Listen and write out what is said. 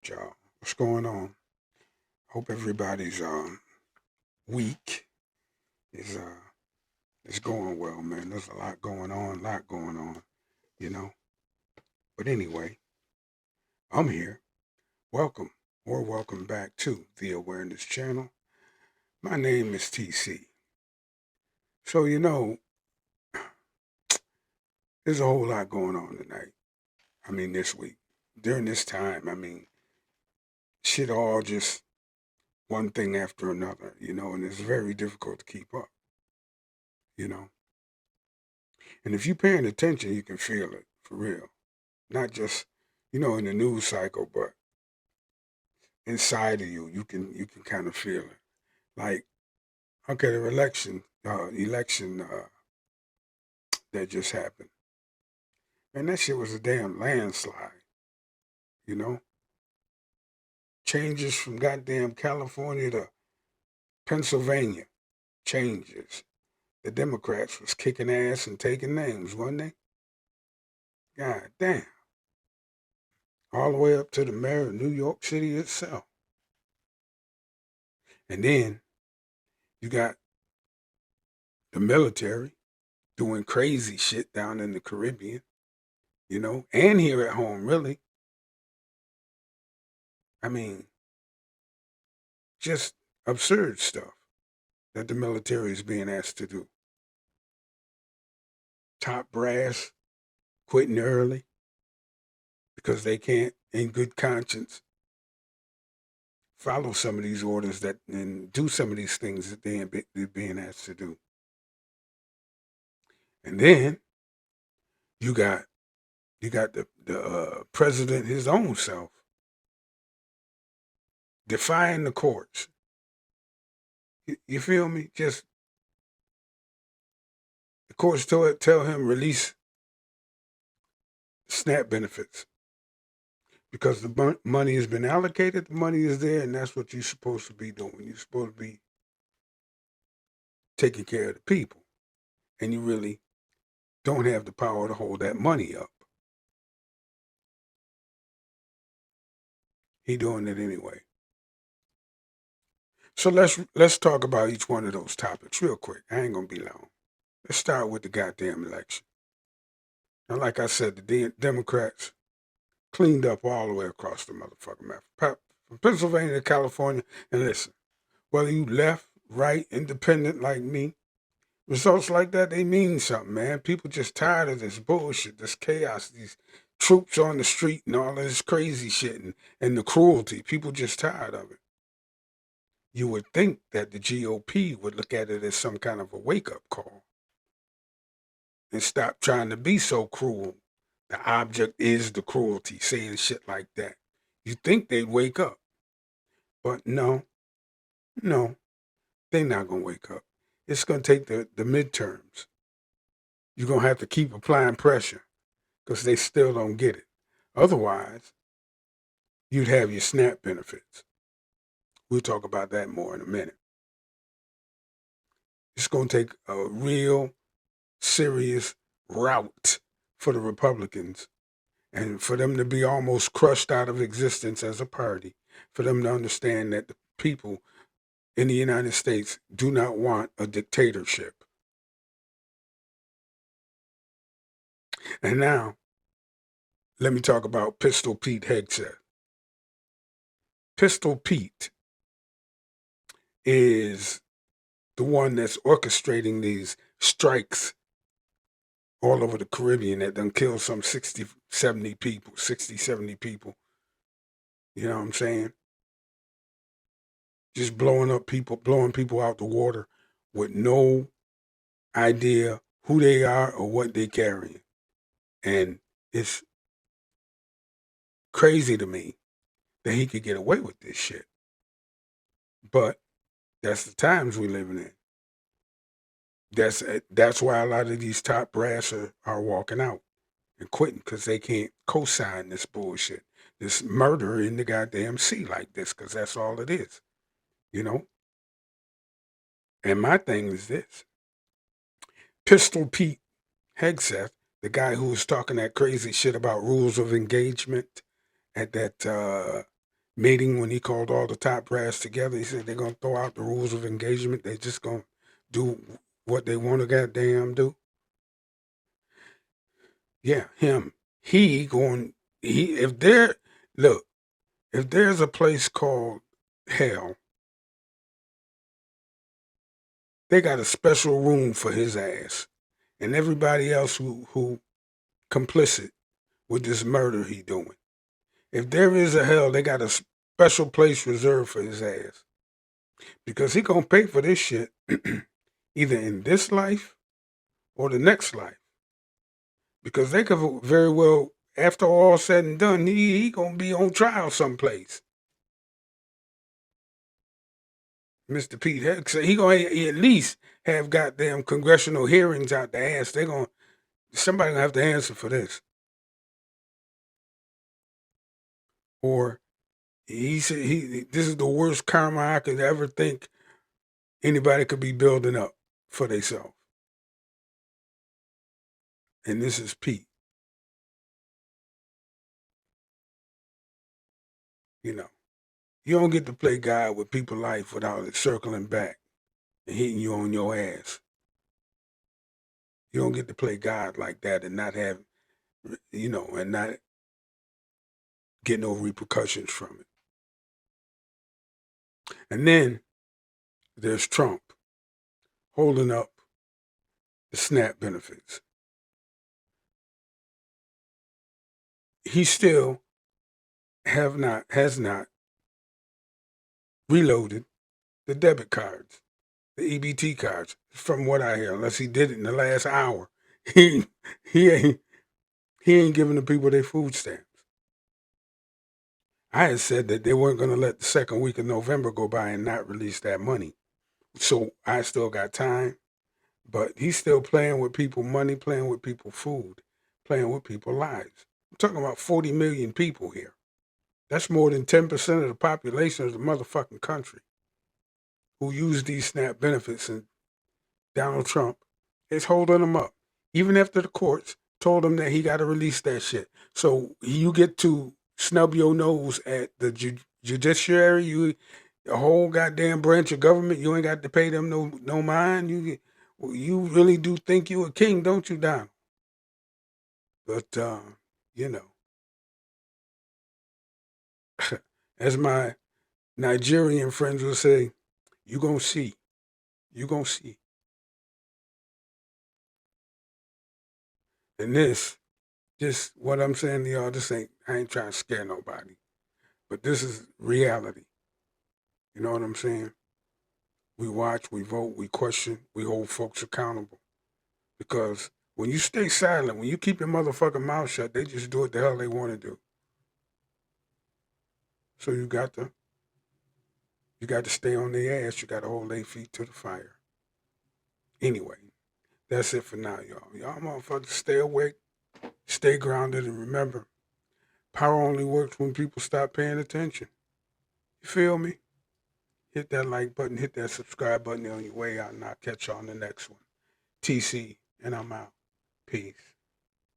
Y'all, what's going on? Hope everybody's week is is going well, man. There's a lot going on, you know. But anyway, I'm here. Welcome or welcome back to the Awareness Channel. My name is TC. So there's a whole lot going on tonight. I mean, this week during this time. I mean, shit all just one thing after another, and it's very difficult to keep up, you know. And if you're paying attention, you can feel it for real. Not just, in the news cycle, but inside of you, you can kind of feel it. Like, okay, the election that just happened, man, that shit was a damn landslide. You know, changes from goddamn California to Pennsylvania, changes. The Democrats was kicking ass and taking names, wasn't they? God damn, all the way up to the mayor of New York City itself, and then you got the military doing crazy shit down in the Caribbean, and here at home, really. I mean, just absurd stuff that the military is being asked to do. Top brass quitting early because they can't, in good conscience, follow some of these orders that and do some of these things that they're being asked to do. And then you got the president his own self defying the courts. You feel me? Just the courts tell him release SNAP benefits because the money has been allocated, the money is there, and that's what you're supposed to be doing. You're supposed to be taking care of the people, and you really don't have the power to hold that money up. He doing it anyway. So let's talk about each one of those topics real quick. I ain't gonna be long. Let's start with the goddamn election. Now, like I said, the Democrats cleaned up all the way across the motherfucking map, from Pennsylvania to California. And listen, whether you left, right, independent like me, results like that, they mean something, man. People just tired of this bullshit, this chaos, these troops on the street and all of this crazy shit and the cruelty. People just tired of it. You would think that the GOP would look at it as some kind of a wake-up call and stop trying to be so cruel. The object is the cruelty, saying shit like that. You think they'd wake up. But no, they're not going to wake up. It's going to take the midterms. You're going to have to keep applying pressure because they still don't get it. Otherwise, you'd have your SNAP benefits. We'll talk about that more in a minute. It's going to take a real serious rout for the Republicans and for them to be almost crushed out of existence as a party, for them to understand that the people in the United States do not want a dictatorship. And now, let me talk about Pistol Pete Hegseth. Pistol Pete is the one that's orchestrating these strikes all over the Caribbean that done killed some 60, 70 people, 60, 70 people. You know what I'm saying? Just blowing people out the water with no idea who they are or what they carrying. And it's crazy to me that he could get away with this shit. But that's the times we living in. That's why a lot of these top brass are walking out and quitting because they can't co-sign this bullshit, this murder in the goddamn sea like this, because that's all it is, you know. And my thing is this: Pistol Pete Hegseth, the guy who was talking that crazy shit about rules of engagement at that meeting when he called all the top brass together. He said they're gonna throw out the rules of engagement. They just gonna do what they want to goddamn do. Yeah, him. He going. He if there look if there's a place called hell, they got a special room for his ass and everybody else who complicit with this murder he doing. If there is a hell, they got a special place reserved for his ass because he gonna pay for this shit either in this life or the next life. Because they could very well, after all said and done, he gonna be on trial someplace. Mr. Pete Hegseth, he gonna at least have goddamn congressional hearings out the ass. They gonna somebody gonna have to answer for this. Or he said this is the worst karma I could ever think anybody could be building up for themselves. And this is Pete. You know, you don't get to play God with people's life without it circling back and hitting you on your ass. You don't get to play God like that and not have, and not get no repercussions from it. And then there's Trump holding up the SNAP benefits. He still has not reloaded the debit cards, the EBT cards, from what I hear, unless he did it in the last hour. He ain't giving the people their food stamps. I had said that they weren't going to let the second week of November go by and not release that money. So I still got time, but he's still playing with people money, playing with people food, playing with people lives. I'm talking about 40 million people here. That's more than 10% of the population of the motherfucking country who use these SNAP benefits, and Donald Trump is holding them up. Even after the courts told him that he got to release that shit. So you get to snub your nose at the judiciary, a whole goddamn branch of government, you ain't got to pay them no mind. You really do think you a king, don't you, Donald? But, you know, as my Nigerian friends will say, you gonna see. You gonna see. And this, what I'm saying to y'all, I ain't trying to scare nobody. But this is reality. You know what I'm saying? We watch, we vote, we question, we hold folks accountable. Because when you stay silent, when you keep your motherfucking mouth shut, they just do what the hell they want to do. So you got to stay on their ass. You got to hold their feet to the fire. Anyway, that's it for now, y'all. Y'all motherfuckers stay awake, stay grounded, and remember, power only works when people stop paying attention. You feel me? Hit that like button, hit that subscribe button on your way out, and I'll catch y'all on the next one. TC, and I'm out. Peace.